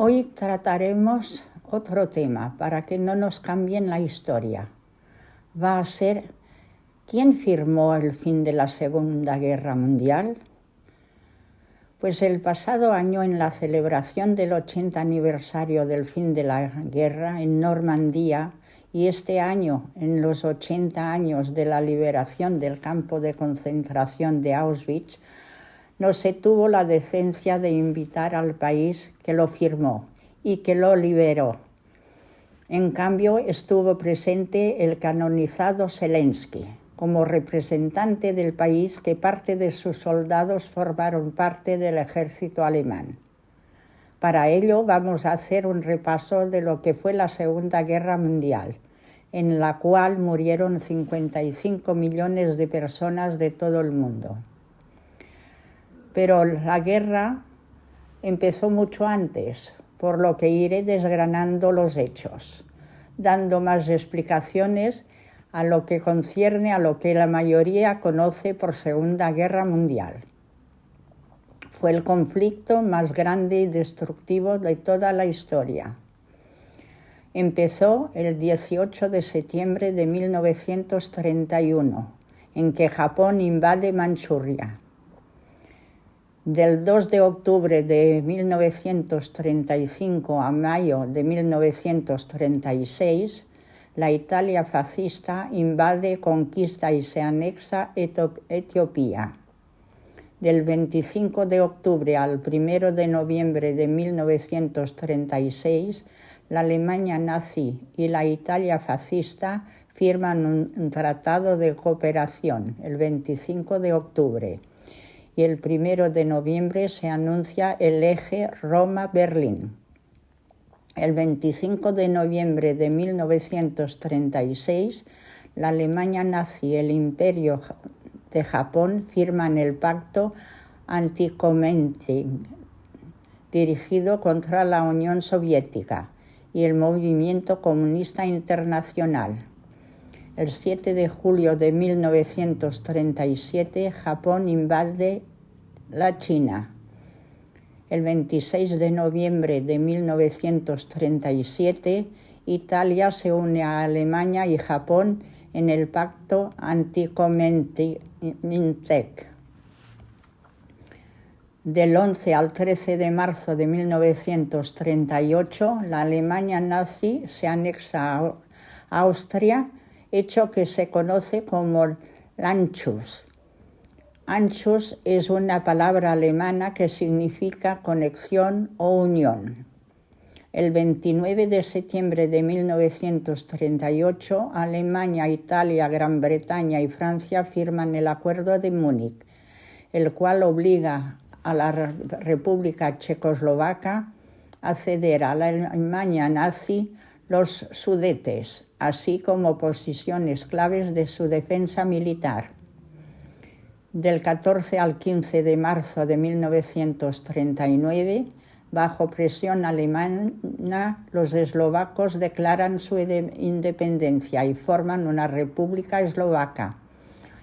Hoy trataremos otro tema para que no nos cambien la historia. Va a ser ¿quién firmó el fin de la Segunda Guerra Mundial? Pues el pasado año, en la celebración del 80 aniversario del fin de la guerra en Normandía, y este año en los 80 años de la liberación del campo de concentración de Auschwitz, no se tuvo la decencia de invitar al país que lo firmó y que lo liberó. En cambio, estuvo presente el canonizado Zelensky, como representante del país que parte de sus soldados formaron parte del ejército alemán. Para ello vamos a hacer un repaso de lo que fue la Segunda Guerra Mundial, en la cual murieron 55 millones de personas de todo el mundo. Pero la guerra empezó mucho antes, por lo que iré desgranando los hechos, dando más explicaciones a lo que concierne a lo que la mayoría conoce por Segunda Guerra Mundial. Fue el conflicto más grande y destructivo de toda la historia. Empezó el 18 de septiembre de 1931, en que Japón invade Manchuria. Del 2 de octubre de 1935 a mayo de 1936, la Italia fascista invade, conquista y se anexa Etiopía. Del 25 de octubre al 1 de noviembre de 1936, la Alemania nazi y la Italia fascista firman un tratado de cooperación el 25 de octubre. Y el 1 de noviembre se anuncia el eje Roma-Berlín. El 25 de noviembre de 1936, la Alemania nazi y el Imperio de Japón firman el pacto Anti-Comintern, dirigido contra la Unión Soviética y el movimiento comunista internacional. El 7 de julio de 1937, Japón invade la China. El 26 de noviembre de 1937, Italia se une a Alemania y Japón en el pacto Anti-Comintern. Del 11 al 13 de marzo de 1938, la Alemania nazi se anexa a Austria, hecho que se conoce como Anschluss. Anschluss es una palabra alemana que significa conexión o unión. El 29 de septiembre de 1938, Alemania, Italia, Gran Bretaña y Francia firman el Acuerdo de Múnich, el cual obliga a la República Checoslovaca a ceder a la Alemania nazi los Sudetes, así como posiciones claves de su defensa militar. Del 14 al 15 de marzo de 1939, bajo presión alemana, los eslovacos declaran su independencia y forman una república eslovaca.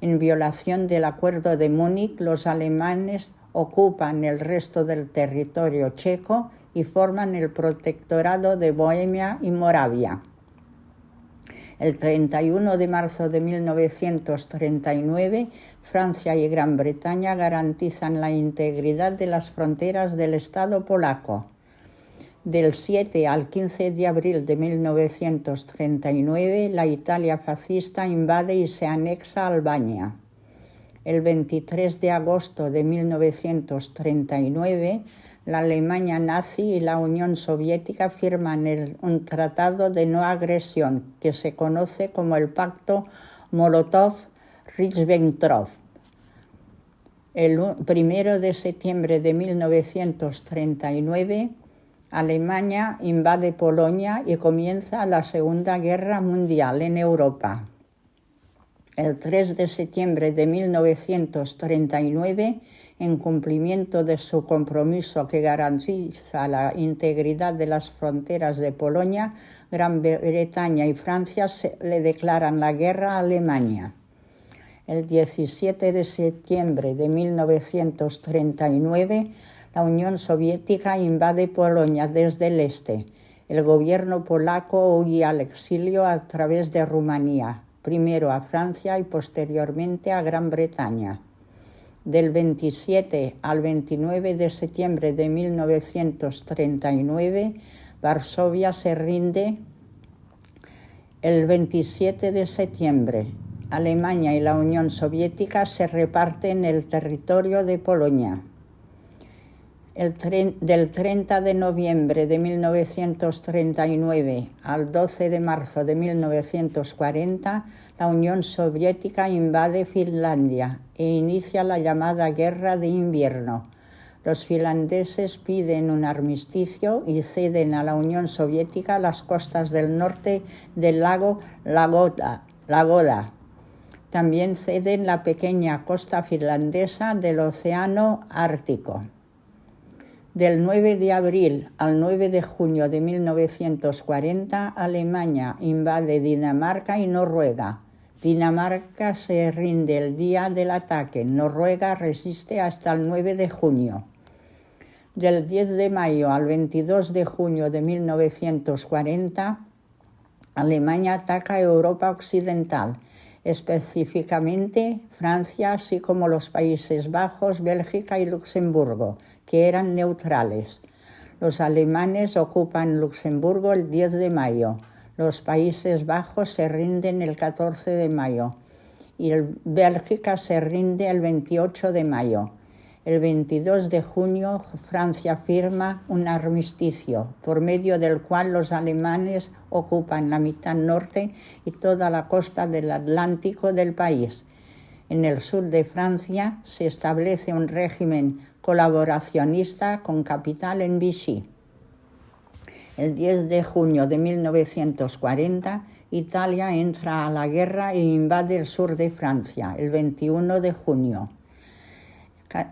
En violación del Acuerdo de Múnich, los alemanes ocupan el resto del territorio checo y forman el protectorado de Bohemia y Moravia. El 31 de marzo de 1939, Francia y Gran Bretaña garantizan la integridad de las fronteras del Estado polaco. Del 7 al 15 de abril de 1939, la Italia fascista invade y se anexa a Albania. El 23 de agosto de 1939, la Alemania nazi y la Unión Soviética firman un tratado de no agresión que se conoce como el Pacto Molotov-Ribbentrop. El 1 de septiembre de 1939, Alemania invade Polonia y comienza la Segunda Guerra Mundial en Europa. El 3 de septiembre de 1939, en cumplimiento de su compromiso que garantiza la integridad de las fronteras de Polonia, Gran Bretaña y Francia le declaran la guerra a Alemania. El 17 de septiembre de 1939, La Unión Soviética invade Polonia desde el este. El gobierno polaco huye al exilio a través de Rumanía, primero a Francia y posteriormente a Gran Bretaña. Del 27 al 29 de septiembre de 1939, Varsovia se rinde. El 27 de septiembre, Alemania y la Unión Soviética se reparten el territorio de Polonia. Del 30 de noviembre de 1939 al 12 de marzo de 1940, la Unión Soviética invade Finlandia e inicia la llamada Guerra de Invierno. Los finlandeses piden un armisticio y ceden a la Unión Soviética las costas del norte del lago Ladoga. También ceden la pequeña costa finlandesa del Océano Ártico. Del 9 de abril al 9 de junio de 1940, Alemania invade Dinamarca y Noruega. Dinamarca se rinde el día del ataque. Noruega resiste hasta el 9 de junio. Del 10 de mayo al 22 de junio de 1940, Alemania ataca Europa Occidental, específicamente Francia, así como los Países Bajos, Bélgica y Luxemburgo, que eran neutrales. Los alemanes ocupan Luxemburgo el 10 de mayo, los Países Bajos se rinden el 14 de mayo y Bélgica se rinde el 28 de mayo. El 22 de junio, Francia firma un armisticio, por medio del cual los alemanes ocupan la mitad norte y toda la costa del Atlántico del país. En el sur de Francia se establece un régimen colaboracionista con capital en Vichy. El 10 de junio de 1940, Italia entra a la guerra e invade el sur de Francia, el 21 de junio.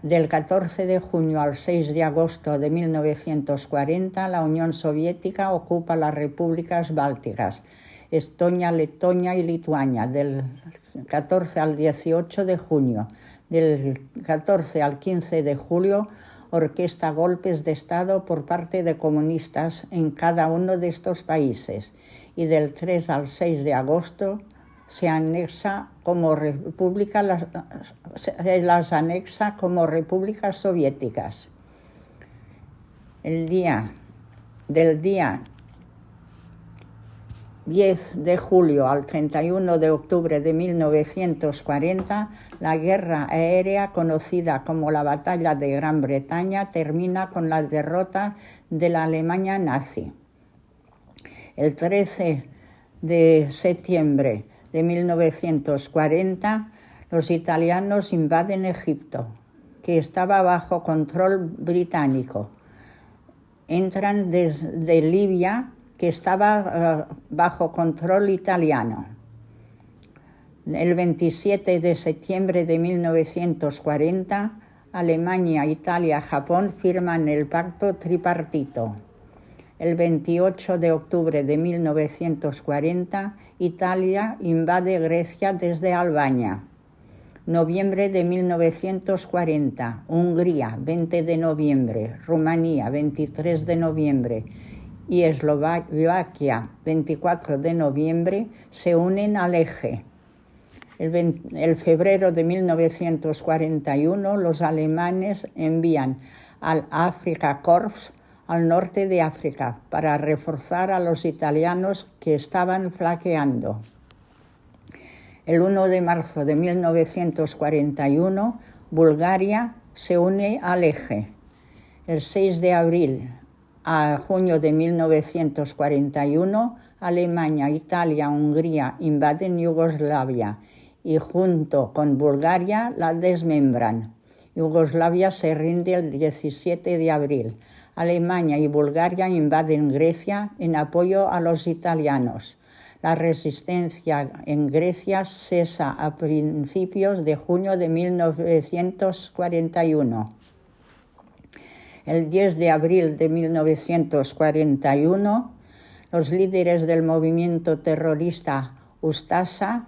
Del 14 de junio al 6 de agosto de 1940, la Unión Soviética ocupa las repúblicas bálticas, Estonia, Letonia y Lituania, del 14 al 18 de junio. Del 14 al 15 de julio, orquesta golpes de Estado por parte de comunistas en cada uno de estos países. Y del 3 al 6 de agosto, se anexa como república, las anexa como repúblicas soviéticas. Del día 10 de julio al 31 de octubre de 1940, la guerra aérea conocida como la Batalla de Gran Bretaña termina con la derrota de la Alemania nazi. El 13 de septiembre de 1940, los italianos invaden Egipto, que estaba bajo control británico. Entran desde Libia, que estaba bajo control italiano. El 27 de septiembre de 1940, Alemania, Italia, Japón firman el pacto tripartito. El 28 de octubre de 1940, Italia invade Grecia desde Albania. Noviembre de 1940, Hungría, 20 de noviembre, Rumanía, 23 de noviembre y Eslovaquia, 24 de noviembre, se unen al eje. El febrero de 1941, los alemanes envían al Afrika Korps al norte de África para reforzar a los italianos que estaban flaqueando. El 1 de marzo de 1941, Bulgaria se une al eje. El 6 de abril a junio de 1941, Alemania, Italia, Hungría invaden Yugoslavia y junto con Bulgaria la desmembran. Yugoslavia se rinde el 17 de abril. Alemania y Bulgaria invaden Grecia en apoyo a los italianos. La resistencia en Grecia cesa a principios de junio de 1941. El 10 de abril de 1941, los líderes del movimiento terrorista Ustaša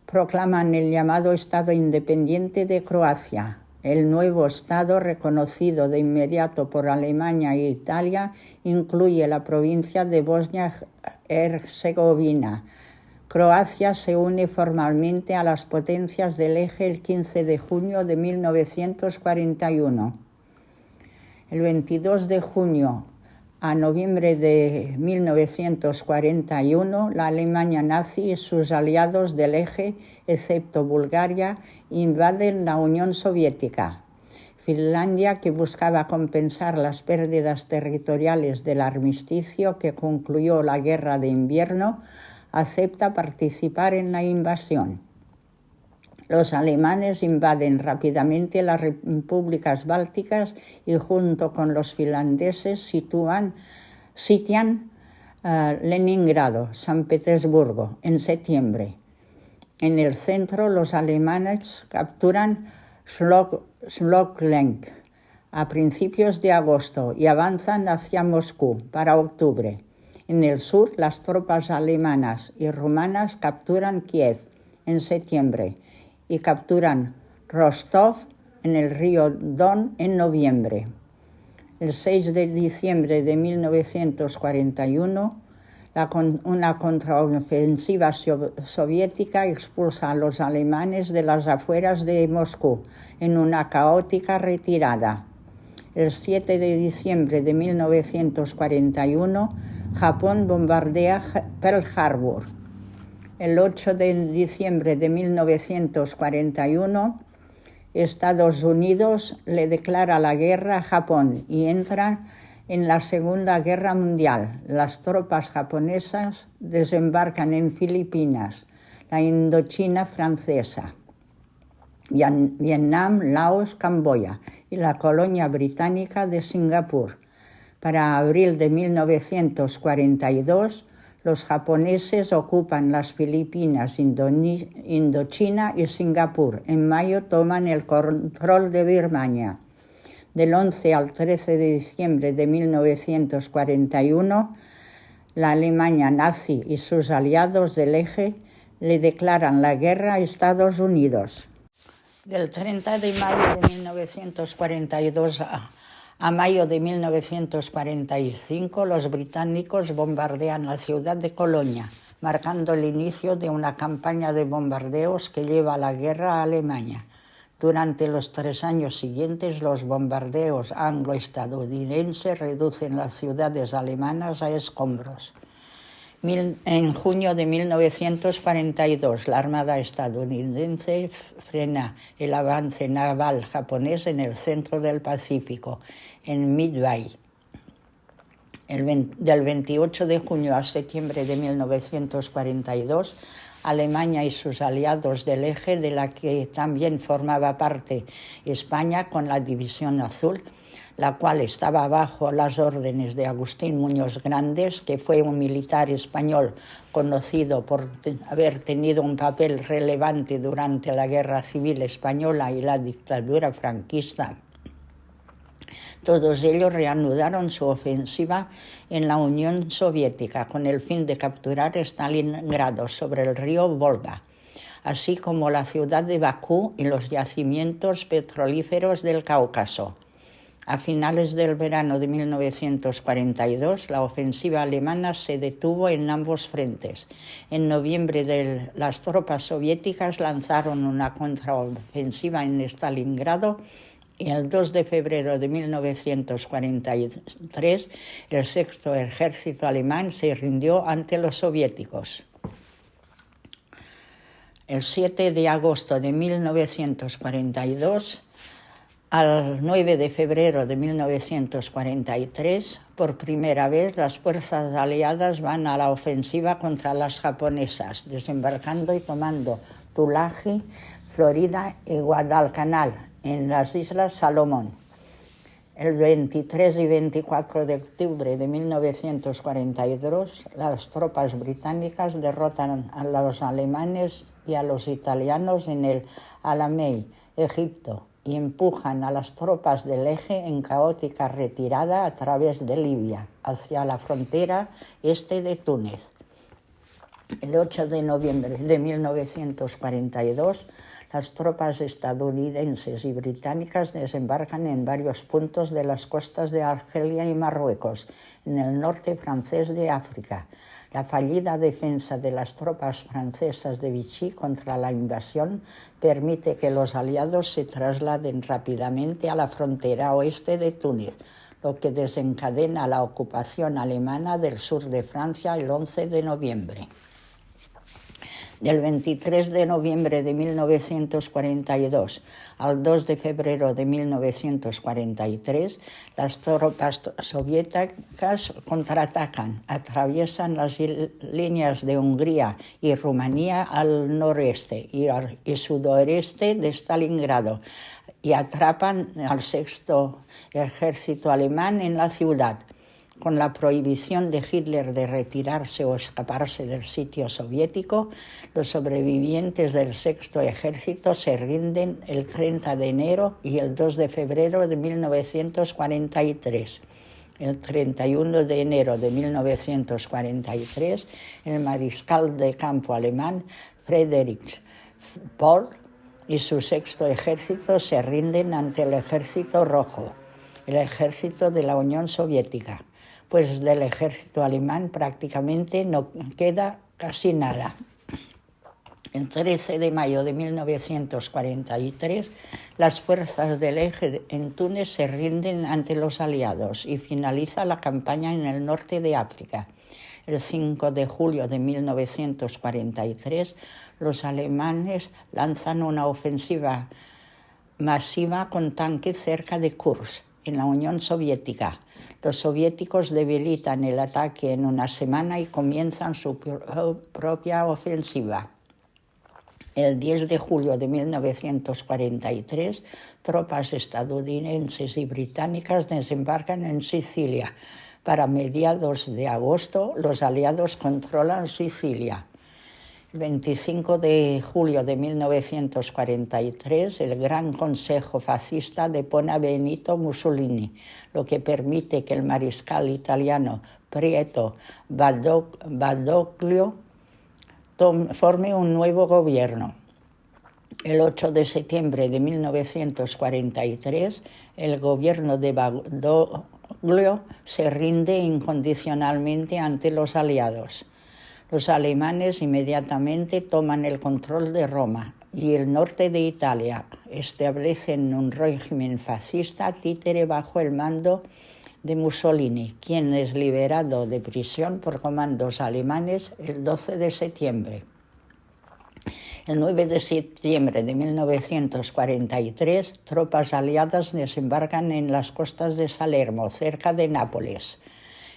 proclaman el llamado Estado Independiente de Croacia. El nuevo Estado, reconocido de inmediato por Alemania e Italia, incluye la provincia de Bosnia-Herzegovina. Croacia se une formalmente a las potencias del Eje el 15 de junio de 1941. El 22 de junio a noviembre de 1941, la Alemania nazi y sus aliados del Eje, excepto Bulgaria, invaden la Unión Soviética. Finlandia, que buscaba compensar las pérdidas territoriales del armisticio que concluyó la Guerra de Invierno, acepta participar en la invasión. Los alemanes invaden rápidamente las repúblicas bálticas y junto con los finlandeses sitian Leningrado, San Petersburgo, en septiembre. En el centro, los alemanes capturan Schlocklenk a principios de agosto y avanzan hacia Moscú para octubre. En el sur, las tropas alemanas y rumanas capturan Kiev en septiembre y capturan Rostov en el río Don en noviembre. El 6 de diciembre de 1941, una contraofensiva soviética expulsa a los alemanes de las afueras de Moscú en una caótica retirada. El 7 de diciembre de 1941, Japón bombardea Pearl Harbor. El 8 de diciembre de 1941, Estados Unidos le declara la guerra a Japón y entra en la Segunda Guerra Mundial. Las tropas japonesas desembarcan en Filipinas, la Indochina francesa, Vietnam, Laos, Camboya y la colonia británica de Singapur. Para abril de 1942, los japoneses ocupan las Filipinas, Indochina y Singapur. En mayo toman el control de Birmania. Del 11 al 13 de diciembre de 1941, la Alemania nazi y sus aliados del Eje le declaran la guerra a Estados Unidos. Del 30 de mayo de 1942 a mayo de 1945, los británicos bombardean la ciudad de Colonia, marcando el inicio de una campaña de bombardeos que lleva a la guerra a Alemania. Durante los 3 años siguientes, los bombardeos anglo-estadounidenses reducen las ciudades alemanas a escombros. En junio de 1942, la Armada estadounidense frena el avance naval japonés en el centro del Pacífico, en Midway. Del 28 de junio a septiembre de 1942, Alemania y sus aliados del Eje, de la que también formaba parte España con la División Azul, la cual estaba bajo las órdenes de Agustín Muñoz Grandes, que fue un militar español conocido por haber tenido un papel relevante durante la Guerra Civil Española y la dictadura franquista. Todos ellos reanudaron su ofensiva en la Unión Soviética con el fin de capturar Stalingrado sobre el río Volga, así como la ciudad de Bakú y los yacimientos petrolíferos del Cáucaso. A finales del verano de 1942, la ofensiva alemana se detuvo en ambos frentes. En noviembre, las tropas soviéticas lanzaron una contraofensiva en Stalingrado y el 2 de febrero de 1943, el sexto ejército alemán se rindió ante los soviéticos. El 7 de agosto de 1942, al 9 de febrero de 1943, por primera vez las fuerzas aliadas van a la ofensiva contra las japonesas, desembarcando y tomando Tulagi, Florida y Guadalcanal en las Islas Salomón. El 23 y 24 de octubre de 1942, las tropas británicas derrotan a los alemanes y a los italianos en el Alamein, Egipto, y empujan a las tropas del Eje en caótica retirada a través de Libia, hacia la frontera este de Túnez. El 8 de noviembre de 1942, Las tropas estadounidenses y británicas desembarcan en varios puntos de las costas de Argelia y Marruecos, en el norte francés de África. La fallida defensa de las tropas francesas de Vichy contra la invasión permite que los aliados se trasladen rápidamente a la frontera oeste de Túnez, lo que desencadena la ocupación alemana del sur de Francia el 11 de noviembre. Del 23 de noviembre de 1942 al 2 de febrero de 1943, las tropas soviéticas contraatacan, atraviesan las líneas de Hungría y Rumanía al noreste y sudoeste de Stalingrado y atrapan al sexto ejército alemán en la ciudad. Con la prohibición de Hitler de retirarse o escaparse del sitio soviético, los sobrevivientes del sexto ejército se rinden el 30 de enero y el 2 de febrero de 1943. El 31 de enero de 1943, el mariscal de campo alemán Friedrich Paul y su sexto ejército se rinden ante el Ejército Rojo, el ejército de la Unión Soviética. Pues del ejército alemán prácticamente no queda casi nada. El 13 de mayo de 1943, las fuerzas del Eje en Túnez se rinden ante los aliados y finaliza la campaña en el norte de África. El 5 de julio de 1943, los alemanes lanzan una ofensiva masiva con tanques cerca de Kursk, en la Unión Soviética. Los soviéticos debilitan el ataque en una semana y comienzan su propia ofensiva. El 10 de julio de 1943, tropas estadounidenses y británicas desembarcan en Sicilia. Para mediados de agosto, los aliados controlan Sicilia. El 25 de julio de 1943, el Gran Consejo Fascista depone a Benito Mussolini, lo que permite que el mariscal italiano Pietro Badoglio forme un nuevo gobierno. El 8 de septiembre de 1943, el gobierno de Badoglio se rinde incondicionalmente ante los aliados. Los alemanes inmediatamente toman el control de Roma y el norte de Italia. Establecen un régimen fascista títere bajo el mando de Mussolini, quien es liberado de prisión por comandos alemanes el 12 de septiembre. El 9 de septiembre de 1943, tropas aliadas desembarcan en las costas de Salermo, cerca de Nápoles.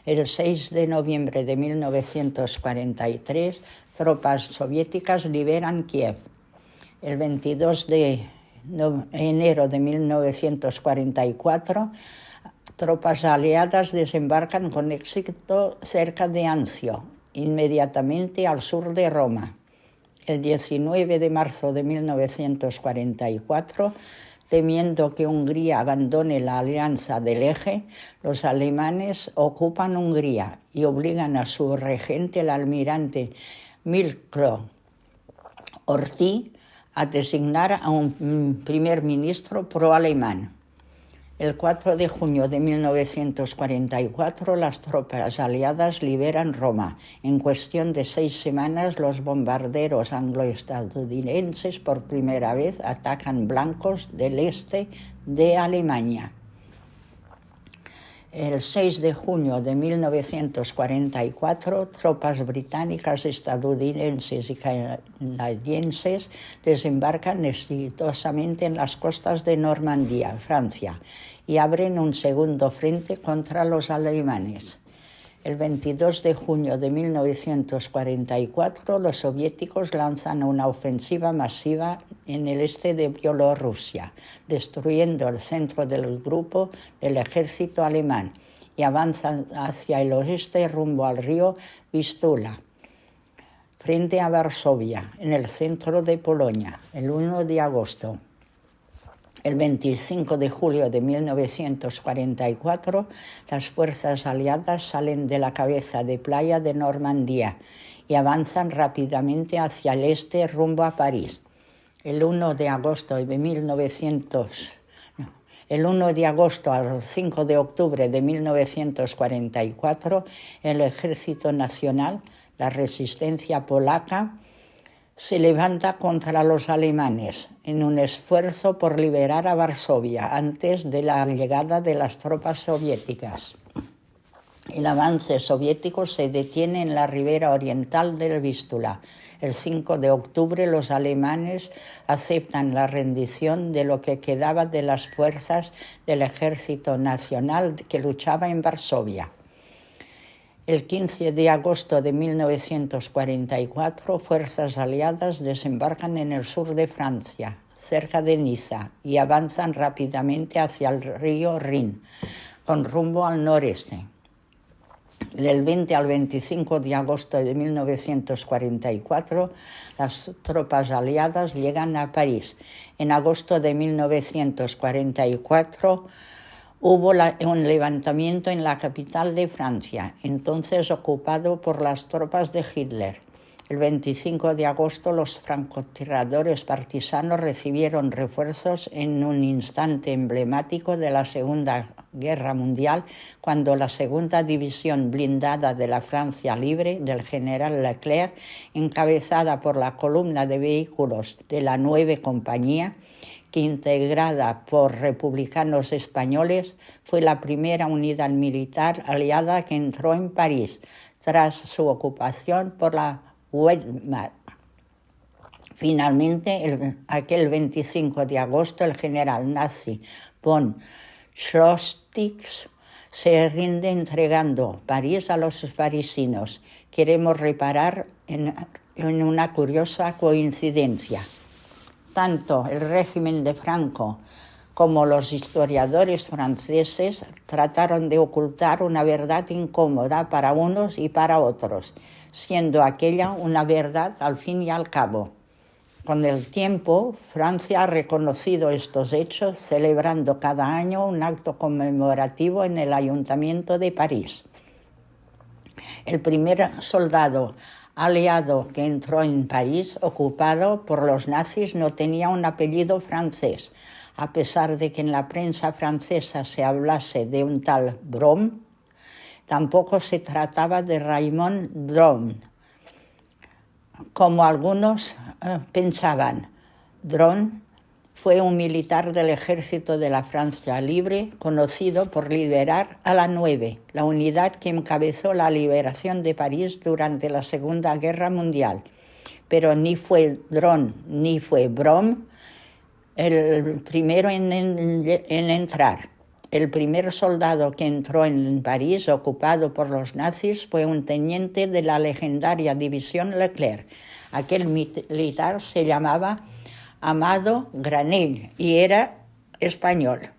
El 6 de noviembre de 1943, tropas soviéticas liberan Kiev. El 22 de enero de 1944, tropas aliadas desembarcan con éxito cerca de Anzio, inmediatamente al sur de Roma. El 19 de marzo de 1944, temiendo que Hungría abandone la alianza del Eje, los alemanes ocupan Hungría y obligan a su regente, el almirante Mirko Horthy, a designar a un primer ministro pro-alemán. El 4 de junio de 1944, las tropas aliadas liberan Roma. En cuestión de 6 semanas, los bombarderos anglo-estadounidenses por primera vez atacan blancos del este de Alemania. El 6 de junio de 1944, tropas británicas, estadounidenses y canadienses desembarcan exitosamente en las costas de Normandía, Francia, y abren un segundo frente contra los alemanes. El 22 de junio de 1944, los soviéticos lanzan una ofensiva masiva en el este de Bielorrusia, destruyendo el centro del grupo del ejército alemán y avanzan hacia el oeste rumbo al río Vístula, frente a Varsovia, en el centro de Polonia, el 1 de agosto. El 25 de julio de 1944, las fuerzas aliadas salen de la cabeza de playa de Normandía y avanzan rápidamente hacia el este rumbo a París. el 1 de agosto de 1900, no, el 1 de agosto al 5 de octubre de 1944, el Ejército Nacional, la resistencia polaca, se levanta contra los alemanes en un esfuerzo por liberar a Varsovia antes de la llegada de las tropas soviéticas. El avance soviético se detiene en la ribera oriental del Vístula. El 5 de octubre los alemanes aceptan la rendición de lo que quedaba de las fuerzas del Ejército Nacional que luchaba en Varsovia. El 15 de agosto de 1944, fuerzas aliadas desembarcan en el sur de Francia, cerca de Niza, y avanzan rápidamente hacia el río Rin, con rumbo al noreste. Del 20 al 25 de agosto de 1944, las tropas aliadas llegan a París. En agosto de 1944, hubo un levantamiento en la capital de Francia, entonces ocupado por las tropas de Hitler. El 25 de agosto los francotiradores partisanos recibieron refuerzos en un instante emblemático de la Segunda Guerra Mundial, cuando la segunda división blindada de la Francia Libre del general Leclerc, encabezada por la columna de vehículos de la 9 Compañía, que integrada por republicanos españoles, fue la primera unidad militar aliada que entró en París, tras su ocupación por la Wehrmacht. Finalmente, aquel 25 de agosto, el general nazi von Schloswig se rinde entregando París a los parisinos. Queremos reparar en una curiosa coincidencia. Tanto el régimen de Franco como los historiadores franceses trataron de ocultar una verdad incómoda para unos y para otros, siendo aquella una verdad al fin y al cabo. Con el tiempo, Francia ha reconocido estos hechos, celebrando cada año un acto conmemorativo en el Ayuntamiento de París. El primer soldado aliado que entró en París, ocupado por los nazis, no tenía un apellido francés, a pesar de que en la prensa francesa se hablase de un tal Brom. Tampoco se trataba de Raymond Dron, como algunos pensaban. Dron fue un militar del ejército de la Francia Libre, conocido por liderar a la 9, la unidad que encabezó la liberación de París durante la Segunda Guerra Mundial. Pero ni fue Dron ni fue Brom el primero en entrar. El primer soldado que entró en París, ocupado por los nazis, fue un teniente de la legendaria división Leclerc. Aquel militar se llamaba Amado Granell y era español.